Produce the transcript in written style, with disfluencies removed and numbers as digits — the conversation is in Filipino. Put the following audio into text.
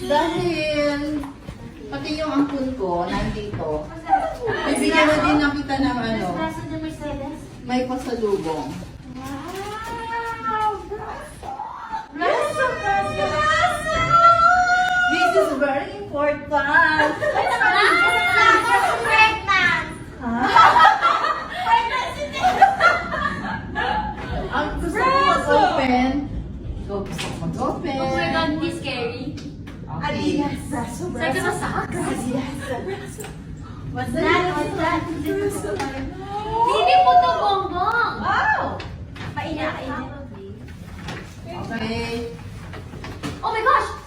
Dahil pati yung ampun ko nandito, bibigyan na din na kita ng ano, may pasalubong. This is very important. Ang gusto ko mag-open. Gusto ko mag-open. Oh my God, this scary. Okay. Sabi ko sa What's that? Hindi po to bongbong. Wow! Paina. Okay. Oh my gosh!